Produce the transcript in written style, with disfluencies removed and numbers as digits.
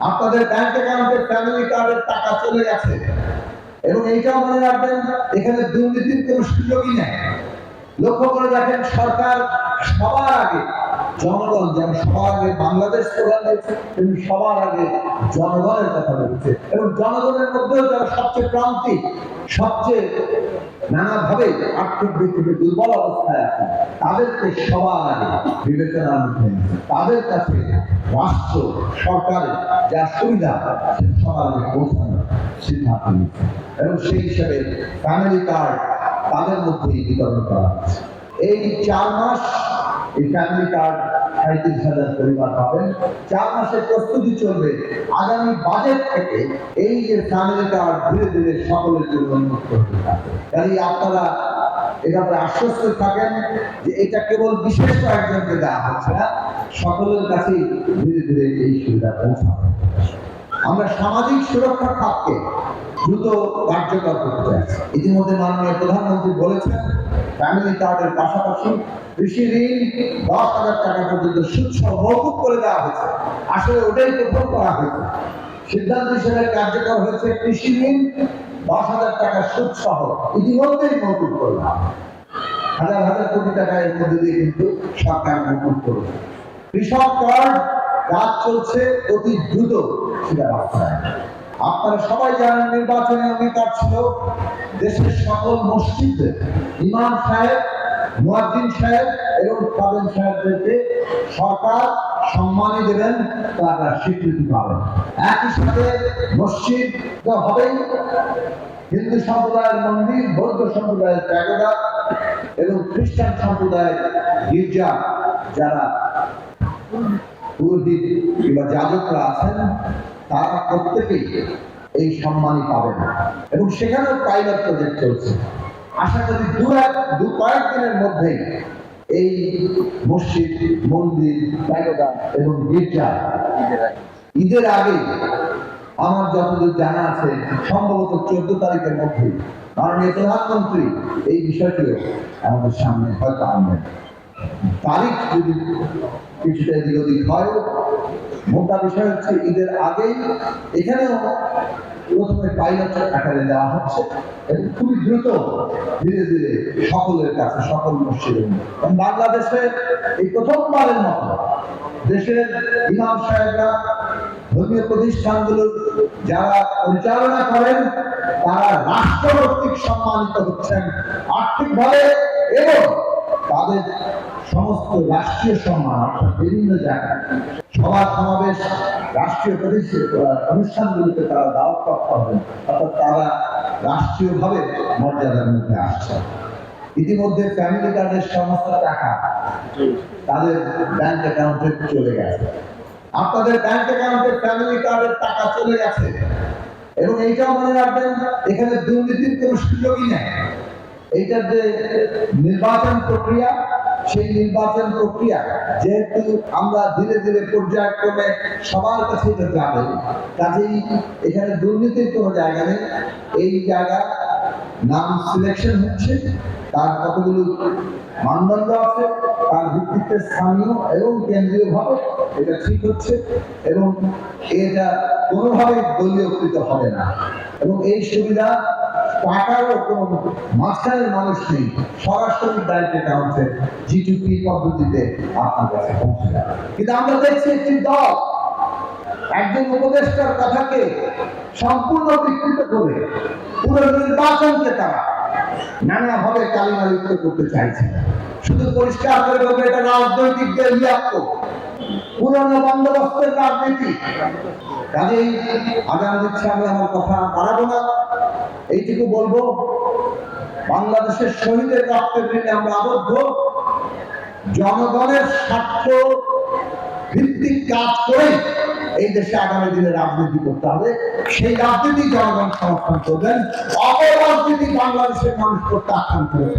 আপনাদের ব্যাংক অ্যাকাউন্টে ফ্যামিলি কার্ডের টাকা চলে গেছে এবং এইটাও মনে রাখবেন এখানে দুর্নীতির কোনো সুযোগই নেই। লক্ষ্য করে দেখেন সরকার সবার আগে জনগণ, যেমন সবার আগে বাংলাদেশ প্রধান হয়েছে তেমনি সবার আগে জনগণের কথা বলছে এবং জনগণের মধ্যেও যারা সবচেয়ে প্রান্তিক, সবচেয়ে নানাভাবে আর্থিক দিক থেকে দুর্বল অবস্থায় আছে তাদেরকে সবার আগে বিবেচনার মধ্যে তাদের কাছে রাষ্ট্র সরকারের যা সুবিধা সবার আগে পৌঁছানোর সিদ্ধান্ত নিচ্ছে এবং সেই হিসাবে ফ্যামিলি কার্ড তাদের মধ্যেই বিতরণ করা হচ্ছে। এই 4 মাস এই ফ্যামিলি কার্ড ৩৭,০০০ পরিবার পাবেন। 4 মাসের প্রস্তুতি চলবে। আগামী বাজেট থেকে এই যে ফ্যামিলি কার্ড ধীরে ধীরে সকলের জন্য উন্মুক্ত হতে থাকবে। তাই আপনারা এভাবে আশ্বস্ত থাকেন যে এটা কেবল বিশেষ কয়েকজনকে দেওয়া হচ্ছে না, সকলের কাছেই ধীরে ধীরে এই সুবিধা পৌঁছাবে। আমরা সামাজিক সুরক্ষা খাতকে দ্রুত কার্যকর করতে চাইছি। ইতিমধ্যে মাননীয় প্রধানমন্ত্রী বলেছেন ফ্যামিলি কার্ডের পাশাপাশি কৃষি ঋণ 10,000 টাকা পর্যন্ত সুদসহ মওকুফ করে দেওয়া হয়েছে। আসলে ওটাই প্রথম করা হয়েছে। সিদ্ধান্ত হিসেবে কার্যকর হয়েছে কৃষি ঋণ 10,000 টাকা সুদসহ ইতিমধ্যেই মওকুফ করলাম। হাজার হাজার কোটি টাকা এর মধ্যে দিয়ে কিন্তু সরকার মওকুফ করেছে। কৃষক কার্ড কাজ চলছে অতি দ্রুত সেটা বাস্তবায়ন। আপনারা সবাই জানেন নির্বাচনী অঙ্গীকার ছিল দেশের সকল মসজিদে ইমাম সাহেব, মুয়াজ্জিন সাহেব এবং খাদেম সাহেবদেরকে সরকার সম্মানী দেবেন, তারা স্বীকৃতি পাবেন। একই সাথে মসজিদ তো হবেই, হিন্দু সম্প্রদায়ের মন্দির, বৌদ্ধ সম্প্রদায়ের প্যাগোডা এবং খ্রিস্টান সম্প্রদায়ের গির্জা যারা পুরোহিত কিংবা যাজকরা আছেন তারা প্রত্যেকেই এই সম্মানই পাবেন এবং সেখানেও পাইলট প্রজেক্ট চলছে। আশা করি কয়েকদিনের মধ্যেই এই মসজিদ, মন্দির, প্যাগোডা এবং গির্জা ঈদের আগে আমার যতদূর জানা আছে সম্ভবত 14 তারিখের মধ্যে মাননীয় প্রধানমন্ত্রী এই বিষয়টিও আমাদের সামনে হয়তো আনবেন। তারিখ যদি কিছুটা এদিক ওদিক হয়, মোটা বিষয় হচ্ছে ঈদের আগেই এখানেও প্রথমে পাইলট আকারে দেওয়া হচ্ছে এবং খুবই দ্রুত ধীরে ধীরে সকলের কাছে সকল মসজিদে। বাংলাদেশে এই প্রথমবারের মতো দেশের ইমাম সাহেবরা, ধর্মীয় প্রতিষ্ঠানগুলোর যারা পরিচালনা করেন তারা রাষ্ট্র কর্তৃক সম্মানিত হচ্ছেন আর্থিকভাবে এবং তাদের সমস্ত রাষ্ট্রীয় সম্মান অর্থাৎ বিভিন্ন জায়গায় সভা সমাবেশ, রাষ্ট্রীয় অনুষ্ঠানগুলোতে তারা দাওয়াত প্রাপ্ত হবেন, অর্থাৎ তারা রাষ্ট্রীয়ভাবে মর্যাদার মধ্যে আসছে। ইতিমধ্যে ফ্যামিলি কার্ডের সমস্ত টাকা তাদের ব্যাংক অ্যাকাউন্টে চলে গেছে। আপনাদের ব্যাংক অ্যাকাউন্টে ফ্যামিলি কার্ডের টাকা চলে গেছে এবং এইটাও মনে রাখবেন এখানে দুর্নীতির কোনো সুযোগই নেই। এইটার যে নির্বাচন প্রক্রিয়া, সেই নির্বাচন প্রক্রিয়া যেহেতু আমরা ধীরে ধীরে পর্যায়ক্রমে সবার কাছে এটা যাবে, কাজেই এখানে দুর্নীতির কোনো জায়গা নেই। এই জায়গা নাম সিলেকশন হচ্ছে, তার কতগুলো মানদণ্ড আছে, তার ভিত্তিতে স্থানীয় এবং কেন্দ্রীয়ভাবে এটা ঠিক হচ্ছে এবং এটা কোনোভাবেই দলীয়কৃত হবে না এবং এই সুবিধা টাকারও কোনো মাঝখানের মানুষ নেই, সরাসরি ব্যাংক অ্যাকাউন্টে জিটিপি পদ্ধতিতে আপনার কাছে পৌঁছে যাবে। কিন্তু আমরা দেখছি একটি দল একজন উপদেষ্টার কথাকে সম্পূর্ণ বিকৃত করে পুরো নির্বাচনকে তারা নানাভাবে কালিমালিপ্ত করতে চাইছে। শুধু পরিষ্কার করে বলবে এটা রাজনৈতিক দেউলিয়াত্ব, পুরনো বন্দোবস্তের রাজনীতি। কাজেই আগামী দিচ্ছে আমি আমার কথা বাড়াবো না, এইটুকু বলবো বাংলাদেশের শহীদের রক্তের ঋণে আমরা আবদ্ধ। জনগণের স্বার্থ ভিত্তিক কাজ করে এই দেশে আগামী দিনে রাজনীতি করতে হবে। সেই রাজনীতি জনগণ সমর্থন করবেন, অপরাজনীতি বাংলাদেশের মানুষ প্রত্যাখ্যান করবে।